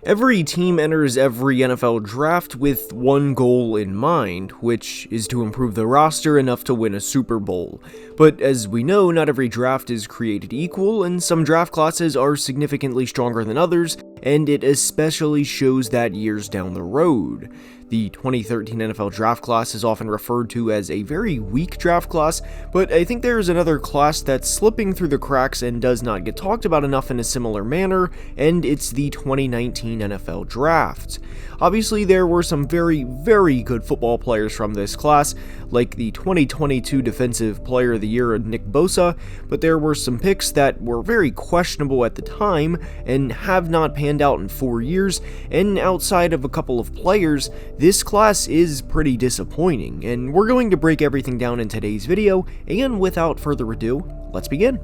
Every team enters every NFL draft with one goal in mind, which is to improve the roster enough to win a Super Bowl. But as we know, not every draft is created equal, and some draft classes are significantly stronger than others, and it especially shows that years down the road. The 2013 NFL draft class is often referred to as a very weak draft class, but I think there is another class that's slipping through the cracks and does not get talked about enough in a similar manner, and it's the 2019 NFL draft. Obviously, there were some very, very good football players from this class, like the 2022 Defensive Player of the Year Nick Bosa, but there were some picks that were very questionable at the time and have not panned out in 4 years, and outside of a couple of players, this class is pretty disappointing, and we're going to break everything down in today's video, and without further ado, let's begin.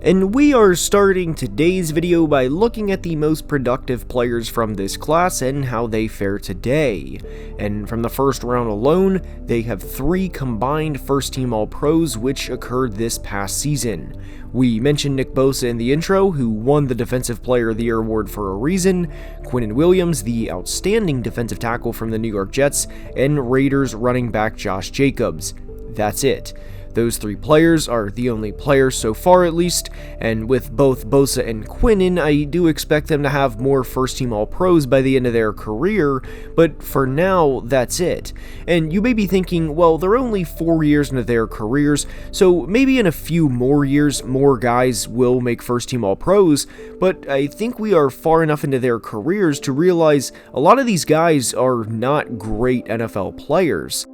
And we are starting today's video by looking at the most productive players from this class and how they fare today. And from the first round alone, they have 3 combined first-team All-Pros which occurred this past season. We mentioned Nick Bosa in the intro, who won the Defensive Player of the Year award for a reason, Quinnen Williams, the outstanding defensive tackle from the New York Jets, and Raiders running back Josh Jacobs. That's it. Those 3 players are the only players so far at least, and with both Bosa and Quinnen, I do expect them to have more first-team All-Pros by the end of their career, but for now, that's it. And you may be thinking, well, they're only 4 years into their careers, so maybe in a few more years, more guys will make first-team All-Pros, but I think we are far enough into their careers to realize a lot of these guys are not great NFL players.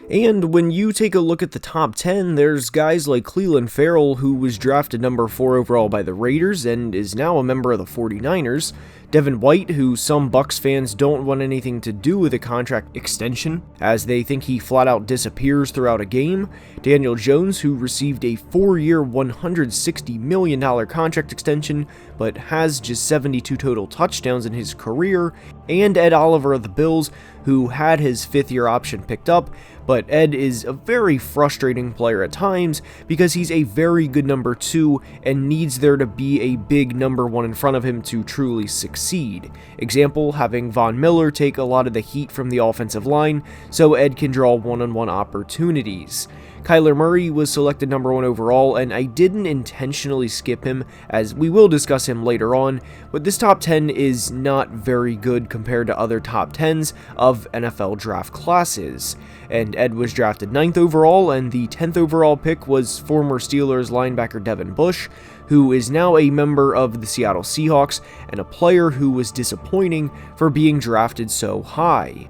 And when you take a look at the top 10, there's guys like Clelin Ferrell, who was drafted number 4 overall by the Raiders and is now a member of the 49ers, Devin White, who some Bucs fans don't want anything to do with a contract extension, as they think he flat out disappears throughout a game, Daniel Jones, who received a 4-year $160 million contract extension, but has just 72 total touchdowns in his career, and Ed Oliver of the Bills, who had his 5th-year option picked up, but Ed is a very frustrating player at times because he's a very good number 2 and needs there to be a big number 1 in front of him to truly succeed. Example, having Von Miller take a lot of the heat from the offensive line so Ed can draw one-on-one opportunities. Kyler Murray was selected number 1 overall, and I didn't intentionally skip him, as we will discuss him later on, but this top 10 is not very good compared to other top 10s of NFL draft classes. And Ed was drafted 9th overall, and the 10th overall pick was former Steelers linebacker Devin Bush, who is now a member of the Seattle Seahawks, and a player who was disappointing for being drafted so high.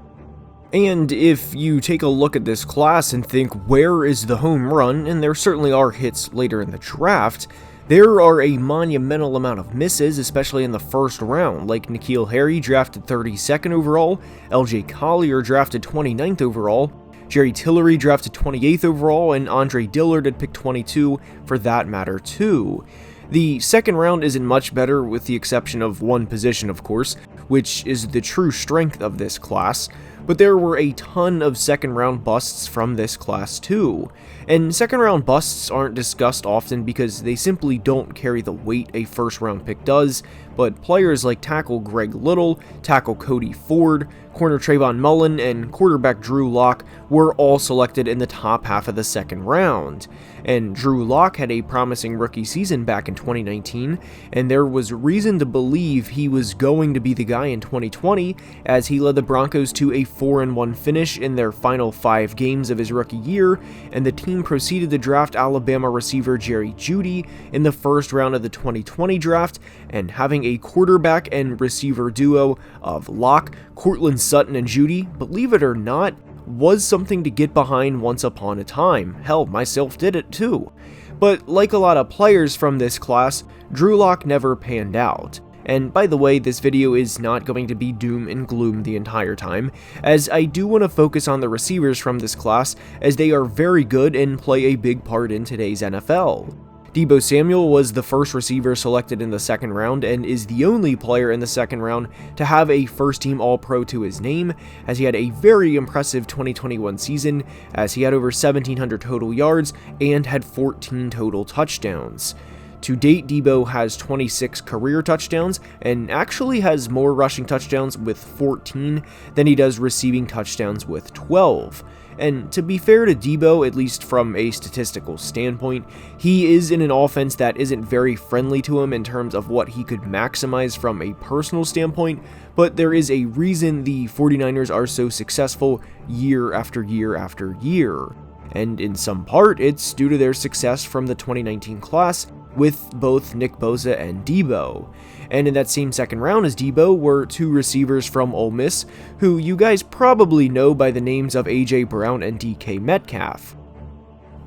And if you take a look at this class and think, where is the home run, and there certainly are hits later in the draft, there are a monumental amount of misses, especially in the first round, like N'Keal Harry drafted 32nd overall, LJ Collier drafted 29th overall, Jerry Tillery drafted 28th overall, and Andre Dillard had picked 22 for that matter too. The second round isn't much better with the exception of one position, of course, which is the true strength of this class, but there were a ton of second round busts from this class too. And second round busts aren't discussed often because they simply don't carry the weight a first round pick does, but players like tackle Greg Little, tackle Cody Ford, corner Trayvon Mullen, and quarterback Drew Lock were all selected in the top half of the second round. And Drew Lock had a promising rookie season back in 2019, and there was reason to believe he was going to be the guy in 2020, as he led the Broncos to a 4-1 finish in their final 5 games of his rookie year, and the team proceeded to draft Alabama receiver Jerry Jeudy in the first round of the 2020 draft, and having a quarterback and receiver duo of Lock, Courtland Sutton, and Jeudy, believe it or not, was something to get behind once upon a time. Hell, myself did it too. But like a lot of players from this class, Drew Lock never panned out. And by the way, this video is not going to be doom and gloom the entire time, as I do want to focus on the receivers from this class, as they are very good and play a big part in today's NFL. Deebo Samuel was the first receiver selected in the second round and is the only player in the second round to have a first-team All-Pro to his name, as he had a very impressive 2021 season, as he had over 1,700 total yards and had 14 total touchdowns. To date, Debo has 26 career touchdowns and actually has more rushing touchdowns with 14 than he does receiving touchdowns with 12. And to be fair to Debo, at least from a statistical standpoint, he is in an offense that isn't very friendly to him in terms of what he could maximize from a personal standpoint, but there is a reason the 49ers are so successful year after year after year. And in some part, it's due to their success from the 2019 class with both Nick Bosa and Debo. And in that same second round as Debo were two receivers from Ole Miss, who you guys probably know by the names of A.J. Brown and DK Metcalf.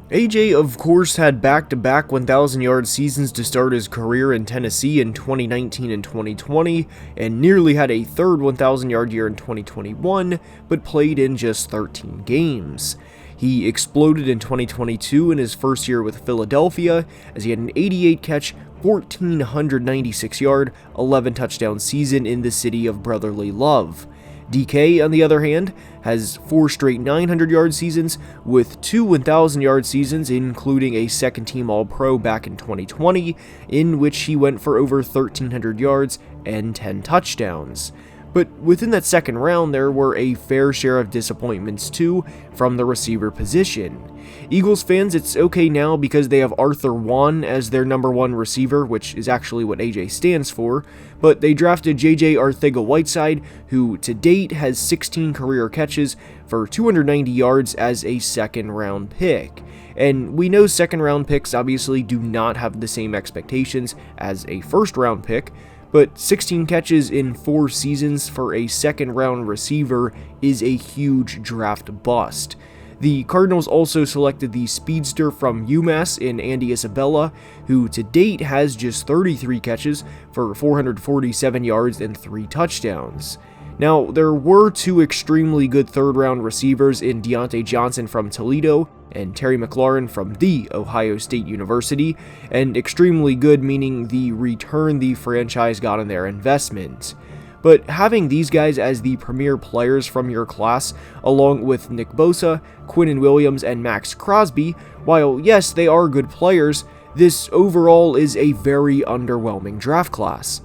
AJ, of course, had back-to-back 1,000-yard seasons to start his career in Tennessee in 2019 and 2020, and nearly had a third 1,000-yard year in 2021, but played in just 13 games. He exploded in 2022 in his first year with Philadelphia, as he had an 88-catch, 1,496-yard, 11-touchdown season in the city of brotherly love. DK, on the other hand, has 4 straight 900-yard seasons, with 2 1,000-yard seasons, including a second-team All-Pro back in 2020, in which he went for over 1,300 yards and 10 touchdowns. But within that second round, there were a fair share of disappointments too from the receiver position. Eagles fans, it's okay now because they have Arthur Wan as their number 1 receiver, which is actually what AJ stands for, but they drafted JJ Arcega-Whiteside, who to date has 16 career catches for 290 yards as a second-round pick. And we know second-round picks obviously do not have the same expectations as a first-round pick, but 16 catches in 4 seasons for a second-round receiver is a huge draft bust. The Cardinals also selected the speedster from UMass in Andy Isabella, who to date has just 33 catches for 447 yards and 3 touchdowns. Now, there were 2 extremely good third-round receivers in Deontay Johnson from Toledo and Terry McLaurin from The Ohio State University, and extremely good meaning the return the franchise got on their investment. But having these guys as the premier players from your class, along with Nick Bosa, Quinnen Williams, and Max Crosby, while yes, they are good players, this overall is a very underwhelming draft class.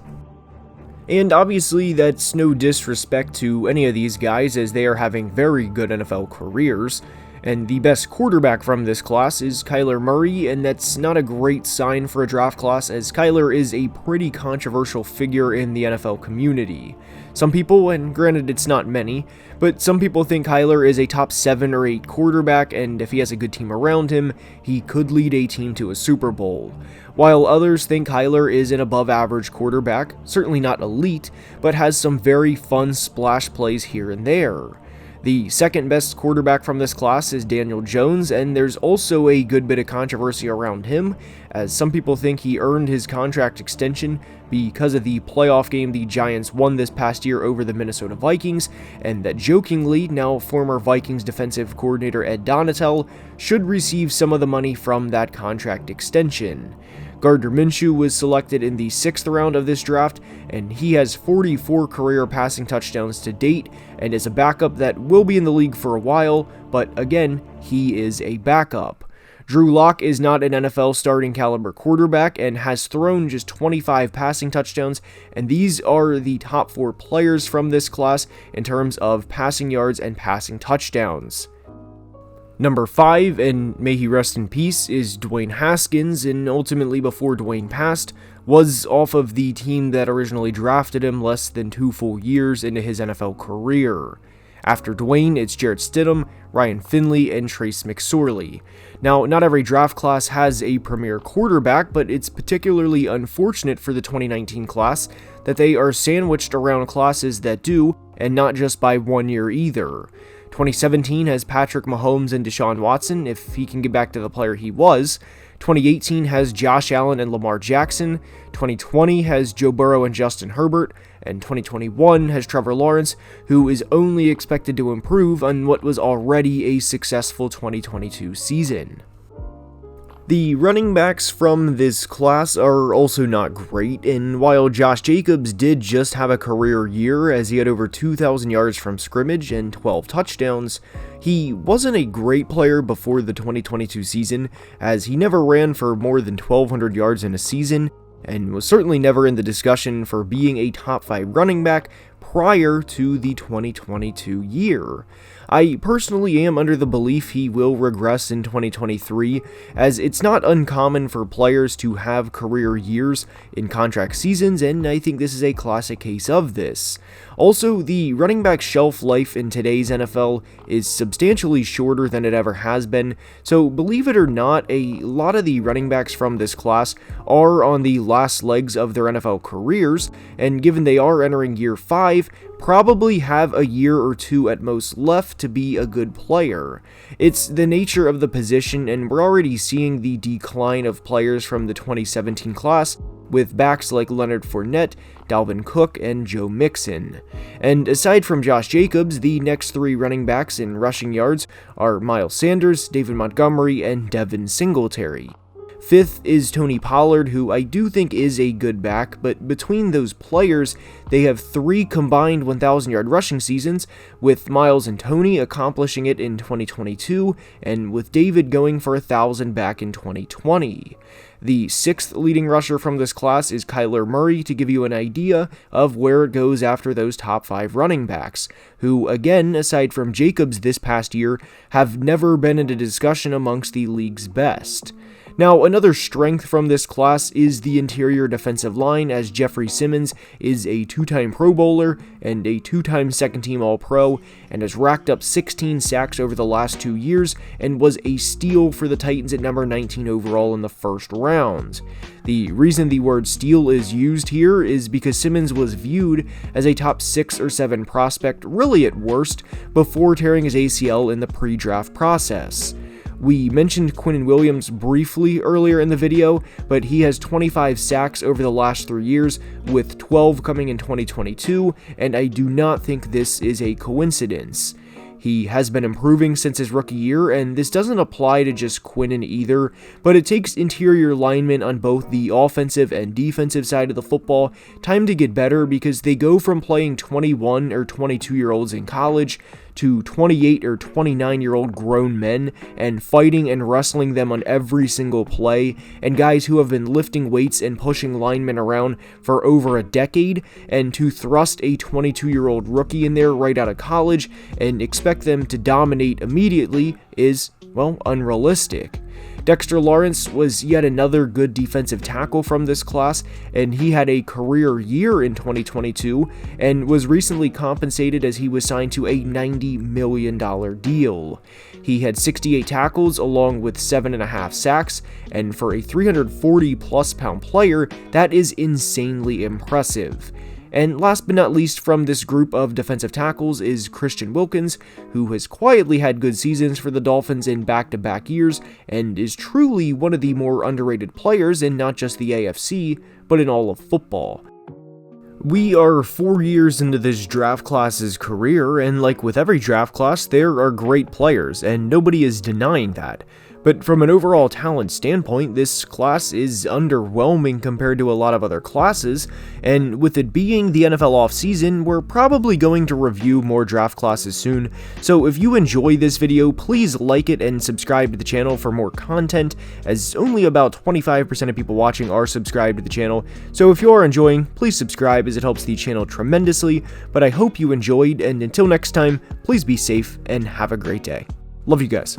And obviously, that's no disrespect to any of these guys, as they are having very good NFL careers. And the best quarterback from this class is Kyler Murray, and that's not a great sign for a draft class, as Kyler is a pretty controversial figure in the NFL community. Some people, and granted it's not many, but some people think Kyler is a top 7 or 8 quarterback, and if he has a good team around him, he could lead a team to a Super Bowl. While others think Kyler is an above-average quarterback, certainly not elite, but has some very fun splash plays here and there. The second best quarterback from this class is Daniel Jones, and there's also a good bit of controversy around him, as some people think he earned his contract extension because of the playoff game the Giants won this past year over the Minnesota Vikings, and that jokingly, now former Vikings defensive coordinator Ed Donatel should receive some of the money from that contract extension. Gardner Minshew was selected in the 6th round of this draft, and he has 44 career passing touchdowns to date, and is a backup that will be in the league for a while, but again, he is a backup. Drew Lock is not an NFL starting caliber quarterback and has thrown just 25 passing touchdowns, and these are the top 4 players from this class in terms of passing yards and passing touchdowns. Number 5, and may he rest in peace, is Dwayne Haskins, and ultimately before Dwayne passed, was off of the team that originally drafted him less than 2 full years into his NFL career. After Dwayne, it's Jarrett Stidham, Ryan Finley, and Trace McSorley. Now, not every draft class has a premier quarterback, but it's particularly unfortunate for the 2019 class that they are sandwiched around classes that do, and not just by 1 year either. 2017 has Patrick Mahomes and Deshaun Watson, if he can get back to the player he was. 2018 has Josh Allen and Lamar Jackson. 2020 has Joe Burrow and Justin Herbert. And 2021 has Trevor Lawrence, who is only expected to improve on what was already a successful 2022 season. The running backs from this class are also not great, and while Josh Jacobs did just have a career year as he had over 2,000 yards from scrimmage and 12 touchdowns, he wasn't a great player before the 2022 season, as he never ran for more than 1,200 yards in a season, and was certainly never in the discussion for being a top 5 running back prior to the 2022 year. I personally am under the belief he will regress in 2023, as it's not uncommon for players to have career years in contract seasons, and I think this is a classic case of this. Also, the running back shelf life in today's NFL is substantially shorter than it ever has been, so believe it or not, a lot of the running backs from this class are on the last legs of their NFL careers, and given they are entering year 5, probably have a year or two at most left to be a good player. It's the nature of the position, and we're already seeing the decline of players from the 2017 class, with backs like Leonard Fournette, Dalvin Cook, and Joe Mixon. And aside from Josh Jacobs, the next 3 running backs in rushing yards are Miles Sanders, David Montgomery, and Devin Singletary. 5th is Tony Pollard, who I do think is a good back, but between those players, they have 3 combined 1,000-yard rushing seasons, with Miles and Tony accomplishing it in 2022, and with David going for 1,000 back in 2020. The 6th leading rusher from this class is Kyler Murray, to give you an idea of where it goes after those top 5 running backs, who, again, aside from Jacobs this past year, have never been in a discussion amongst the league's best. Now, another strength from this class is the interior defensive line, as Jeffrey Simmons is a 2-time Pro Bowler and a 2-time second-team All-Pro, and has racked up 16 sacks over the last 2 years, and was a steal for the Titans at number 19 overall in the first round. The reason the word steal is used here is because Simmons was viewed as a top 6 or 7 prospect, really at worst, before tearing his ACL in the pre-draft process. We mentioned Quinnen Williams briefly earlier in the video, but he has 25 sacks over the last 3 years, with 12 coming in 2022, and I do not think this is a coincidence. He has been improving since his rookie year, and this doesn't apply to just Quinnen either, but it takes interior linemen on both the offensive and defensive side of the football time to get better, because they go from playing 21 or 22-year-olds in college to 28 or 29-year-old grown men and fighting and wrestling them on every single play, and guys who have been lifting weights and pushing linemen around for over a decade, and to thrust a 22-year-old rookie in there right out of college and expect them to dominate immediately is, well, unrealistic. Dexter Lawrence was yet another good defensive tackle from this class, and he had a career year in 2022 and was recently compensated as he was signed to a $90 million deal. He had 68 tackles along with 7.5 sacks, and for a 340-plus pound player, that is insanely impressive. And last but not least from this group of defensive tackles is Christian Wilkins, who has quietly had good seasons for the Dolphins in back-to-back years, and is truly one of the more underrated players in not just the AFC, but in all of football. We are 4 years into this draft class's career, and like with every draft class, there are great players, and nobody is denying that. But from an overall talent standpoint, this class is underwhelming compared to a lot of other classes, and with it being the NFL offseason, we're probably going to review more draft classes soon, so if you enjoy this video, please like it and subscribe to the channel for more content, as only about 25% of people watching are subscribed to the channel, so if you are enjoying, please subscribe as it helps the channel tremendously, but I hope you enjoyed, and until next time, please be safe and have a great day. Love you guys.